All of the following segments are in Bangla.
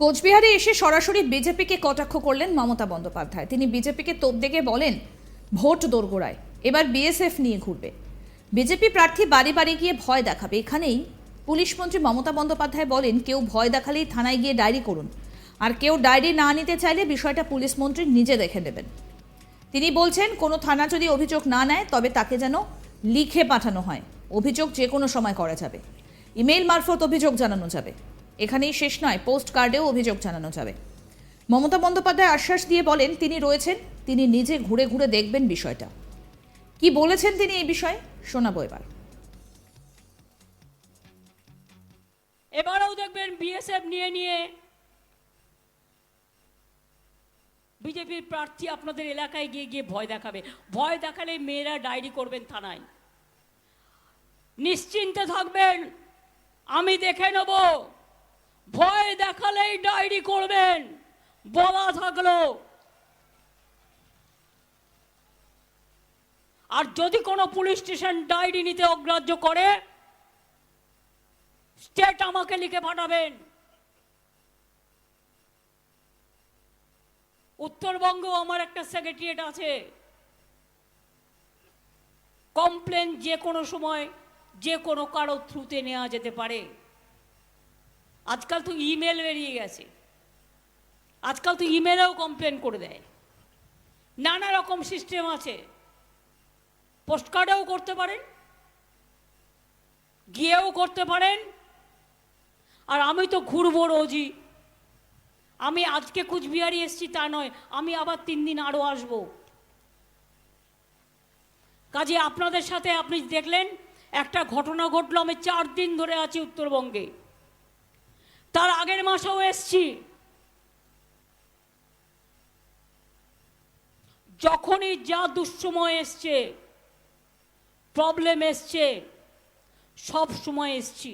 কোচবিহারে এসে সরাসরি বিজেপিকে কটাক্ষ করলেন মমতা বন্দ্যোপাধ্যায়। তিনি বিজেপিকে তোপ দেখে বলেন, ভোট দোরগোড়ায়, এবার বিএসএফ নিয়ে ঘুরবে। বিজেপি প্রার্থী বাড়ি বাড়ি গিয়ে ভয় দেখাবে। এখানেই পুলিশ মন্ত্রী মমতা বন্দ্যোপাধ্যায় বলেন, কেউ ভয় দেখালেই থানায় গিয়ে ডায়েরি করুন, আর কেউ ডায়েরি না নিতে চাইলে বিষয়টা পুলিশ মন্ত্রী নিজে দেখে নেবেন। তিনি বলছেন, কোনো থানা যদি অভিযোগ না নেয় তবে তাকে যেন লিখে পাঠানো হয়। অভিযোগ যে কোনো সময় করা যাবে, ইমেল মারফত অভিযোগ জানানো যাবে। এখানেই শেষ নয়, পোস্ট কার্ডেও অভিযোগ জানানো যাবে। মমতা বন্দ্যোপাধ্যায় আশ্বাস দিয়ে বলেন, তিনি রয়েছেন, তিনি নিজে ঘুরে ঘুরে দেখবেন বিষয়টা। কি বলেছেন তিনি এই বিষয়ে শোনাবো এবার। এবারেও দেখবেন বিএসএফ নিয়ে বিজেপির প্রার্থী আপনাদের এলাকায় গিয়ে গিয়ে ভয় দেখাবে। ভয় দেখালে মেয়েরা ডায়েরি করবেন থানায়। নিশ্চিন্তে থাকবেন, আমি দেখে নেব। ভয় দেখালেই ডায়েরি করবেন, বলা থাকলো। আর যদি কোনো পুলিশ স্টেশন ডায়েরি নিতে অগ্রাহ্য করে, স্টেট আমাকে লিখে পাঠাবেন। উত্তরবঙ্গেও আমার একটা সেক্রেটারিয়েট আছে। কমপ্লেন যে কোনো সময় যে কোনো কারো থ্রুতে নেওয়া যেতে পারে। আজকাল তো ইমেল বেরিয়ে গেছে, আজকাল তো ইমেলেও কমপ্লেন করে দেয়। নানা রকম সিস্টেম আছে। পোস্টকার্ডেও করতে পারেন, গিয়েও করতে পারেন। আর আমি তো ঘুরবো রোজই। আমি আজকে কুচবিহারি এসছি তা নয়, আমি আবার 3 দিন আরও আসবো। কাজে আপনাদের সাথে আপনি দেখলেন একটা ঘটনা ঘটলো। আমি 4 দিন ধরে আছি উত্তরবঙ্গে। তার আগের মাসেও এসছি। যখনই যা দুঃসময় এসছে, প্রবলেম এসছে, সব সময় এসছি।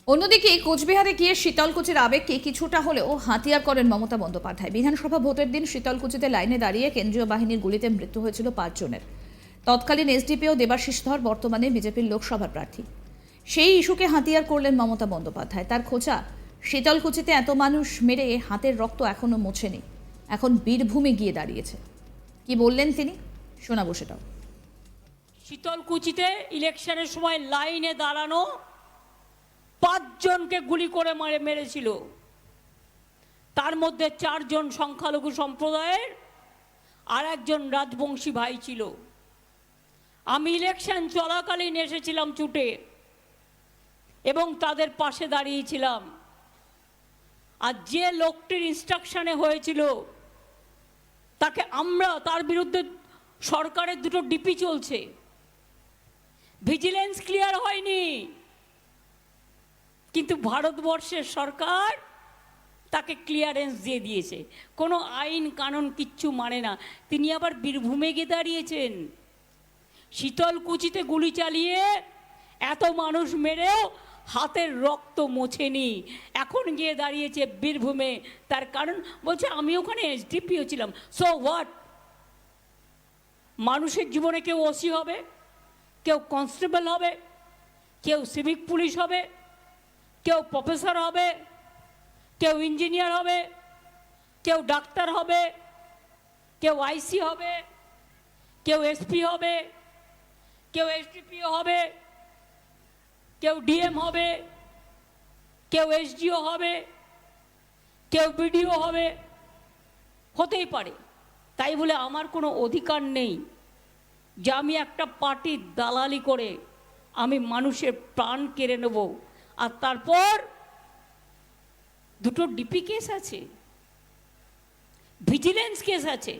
অন্যদিকে কোচবিহারে গিয়ে শীতলকুচির আবেগকে কিছুটা হলেও হাতিয়ার করেন মমতা বন্দ্যোপাধ্যায়। বিধানসভা ভোটের দিন শীতলকুচিতে লাইনে দাঁড়িয়ে কেন্দ্রীয় বাহিনীর গুলিতে মৃত্যু হয়েছিল 5 জনের। তৎকালীন এসডিপিও দেবাশিস ধর বর্তমানে বিজেপির লোকসভা প্রার্থী। সেই ইস্যুকে হাতিয়ার করলেন মমতা বন্দ্যোপাধ্যায়। তার খোঁচা, শীতলকুচিতে এত মানুষ মেরে হাতের রক্ত এখনো মোছেনি, এখন বীরভূমে গিয়ে দাঁড়িয়েছে। কি বললেন তিনি শোনাবো সেটাও। শীতলকুচিতে ইলেকশনের সময় লাইনে দাঁড়ানো 5 জনকে গুলি করে মেরেছিল। তার মধ্যে 4 জন সংখ্যালঘু সম্প্রদায়ের, আর একজন রাজবংশী ভাই ছিল। আমি ইলেকশন চলাকালীন এসেছিলাম ছুটে এবং তাদের পাশে দাঁড়িয়েছিলাম। আর যে লোকটির ইনস্ট্রাকশনে হয়েছিল তাকে তার বিরুদ্ধে সরকারের 2টো ডিপি চলছে। ভিজিলেন্স ক্লিয়ার হয়নি, কিন্তু ভারতবর্ষের সরকার তাকে ক্লিয়ারেন্স দিয়ে দিয়েছে। কোনো আইন কানুন কিচ্ছু মানে না। তিনি আবার বীরভূমে গিয়ে দাঁড়িয়েছেন। শীতলকুচিতে গুলি চালিয়ে এত মানুষ মেরেও হাতের রক্ত মোছেনি, এখন গিয়ে দাঁড়িয়েছে বীরভূমে। তার কারণ বলছে, আমি ওখানে এসডিপিও ছিলাম। So what? মানুষের জীবনে কেউ ওসি হবে, কেউ কনস্টেবল হবে, কেউ সিভিক পুলিশ হবে, কেউ প্রফেসর হবে, কেউ ইঞ্জিনিয়ার হবে, কেউ ডাক্তার হবে, কেউ আইসি হবে, কেউ এসপি হবে, কেউ এসডিপিও হবে, কেউ ডিএম হবে, কেউ এসডিও হবে, কেউ বিডিও হবে। হতেই পারে। তাই বলে আমার কোনো অধিকার নেই যে আমি একটা পার্টির দালালি করে আমি মানুষের প্রাণ কেড়ে নেব। আর তারপর 2টো ডিপি কেস আছে, ভিজিলেন্স কেস আছে।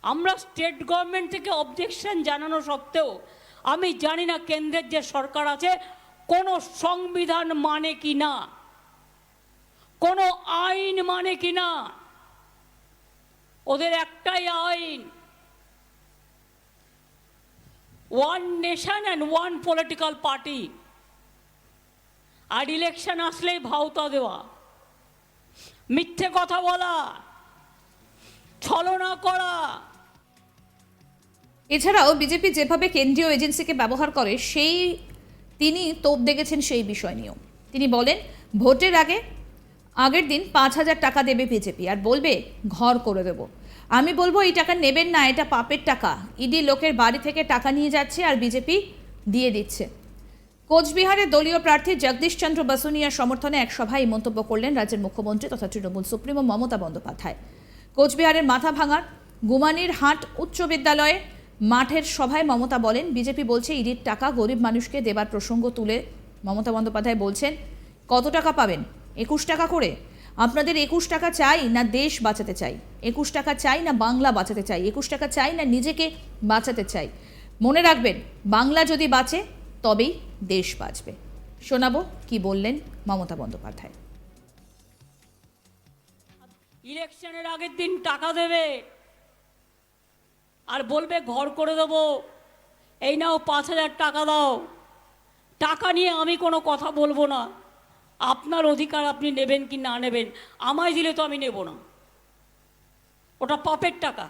আমরা স্টেট গভর্নমেন্ট থেকে অবজেকশন জানানো সত্ত্বেও আমি জানি না কেন্দ্রের যে সরকার আছে কোনো সংবিধান মানে কি না, কোনো আইন মানে কি না। ওদের একটাই আইন, 1 নেশন অ্যান্ড 1 পলিটিক্যাল পার্টি। আর ইলেকশন আসলেই ভাওতা দেওয়া, মিথ্যে কথা বলা, ছলনা করা। এছাড়াও বিজেপি যেভাবে কেন্দ্রীয় এজেন্সিকে ব্যবহার করে, সেই তিনি তোপ দেখেছেন সেই বিষয় নিয়েও। তিনি বলেন, ভোটের আগের দিন 5,000 টাকা দেবে বিজেপি আর বলবে ঘর করে দেব। আমি বলবো এই টাকা নেবেন না, এটা পাপের টাকা। ইডি লোকের বাড়ি থেকে টাকা নিয়ে যাচ্ছে আর বিজেপি দিয়ে দিচ্ছে। কোচবিহারের দলীয় প্রার্থী জগদীশ চন্দ্র বসুনিয়ার সমর্থনে এক সভায় এই মন্তব্য করলেন রাজ্যের মুখ্যমন্ত্রী তথা তৃণমূল সুপ্রিমো মমতা বন্দ্যোপাধ্যায়। কোচবিহারের মাথাভাঙার গুমানির হাট উচ্চ বিদ্যালয়ে মাঠের সভায় মমতা বলেন, বিজেপি বলছে ইডির টাকা গরিব মানুষকে দেবার প্রসঙ্গ তুলে মমতা বন্দ্যোপাধ্যায় বলছেন, কত টাকা পাবেন? 21 টাকা করে। আপনাদের 21 টাকা চাই না দেশ বাঁচাতে চাই? 21 টাকা চাই না বাংলা বাঁচাতে চাই? 21 টাকা চাই না নিজেকে বাঁচাতে চাই? মনে রাখবেন, বাংলা যদি বাঁচে তবেই দেশ বাঁচবে। শোনাবো কি বললেন মমতা বন্দ্যোপাধ্যায়। ইলেকশনের আগের দিন টাকা দেবে আর বলবে ঘর করে দেবো, এই নাও 5,000 টাকা দাও। টাকা নিয়ে আমি কোনো কথা বলবো না, আপনার অধিকার, আপনি নেবেন কি না নেবেন। আমায় দিলে তো আমি নেব না, ওটা পাপের টাকা।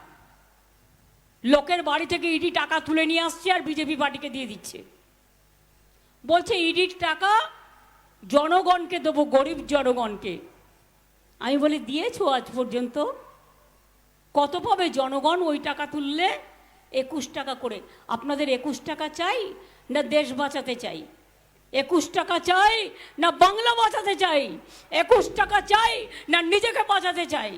লোকের বাড়ি থেকে ইডি টাকা তুলে নিয়ে আসছে আর বিজেপি পার্টিকে দিয়ে দিচ্ছে। বলছে ইডির টাকা জনগণকে দেবো, গরিব জনগণকে। আমি বলি, দিয়েছো আজ পর্যন্ত? কত পাবে জনগণ ওই টাকা তুললে? 21 টাকা করে। আপনাদের 21 টাকা চাই না দেশ বাঁচাতে চাই? 21 টাকা চাই না বাংলা বাঁচাতে চাই? 21 টাকা চাই না নিজেকে বাঁচাতে চাই?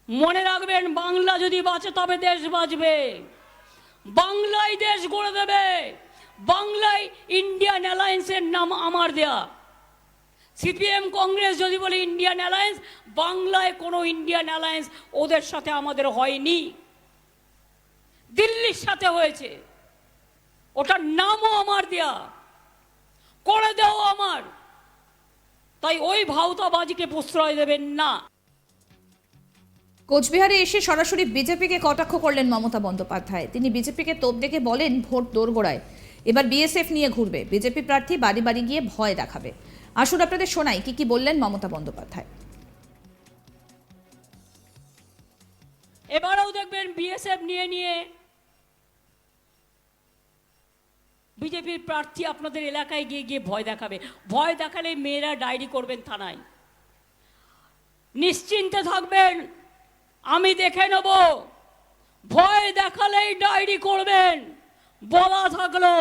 মনে রাখবেন, বাংলা যদি বাঁচে তবে দেশ বাঁচবে। বাংলায় দেশ গড়ে দেবে। বাংলায় ইন্ডিয়ান অ্যালায়েন্সের নাম আমার দেয়া। সিপিএম কংগ্রেস যদি বলে ইন্ডিয়ান অ্যালায়েন্স, বাংলায় কোনো ইন্ডিয়ান অ্যালায়েন্স ওদের সাথে আমাদের হয়নি, দিল্লির সাথে হয়েছে। ওটার নামও আমার দেয়া, করে দেও আমার। তাই ওই ভাওতাবাজিকে প্রশ্রয় দেবেন না। কোচবিহারে এসে সরাসরি বিজেপিকে কটাক্ষ করলেন মমতা বন্দ্যোপাধ্যায়। তিনি বিজেপিকে তোপ দেখে বলেন, ভোট দোরগোড়ায়, এবার বিএসএফ নিয়ে ঘুরবে। বিজেপি প্রার্থী বাড়ি বাড়ি গিয়ে ভয় দেখাবে। আসুন আপনাদের শোনাই কি বললেন মমতা বন্দ্যোপাধ্যায়। এবারেও দেখবেন বিএসএফ নিয়ে বিজেপির প্রার্থী আপনাদের এলাকায় গিয়ে গিয়ে ভয় দেখাবে। ভয় দেখালে মেয়েরা ডায়েরি করবেন থানায়। নিশ্চিন্তে থাকবেন, আমি দেখে নেব। ভয় দেখালেই ডায়েরি করবেন, বলা থাকলো।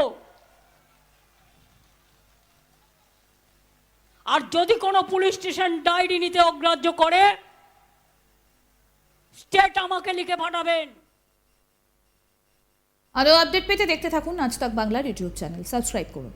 আর যদি কোনো পুলিশ স্টেশন ডায়েরি নিতে অগ্রাহ্য করে, স্টেট আমাকে লিখে পাঠাবেন। আরও আপডেট পেতে দেখতে থাকুন আজ তাক বাংলার ইউটিউব চ্যানেল। সাবস্ক্রাইব করুন।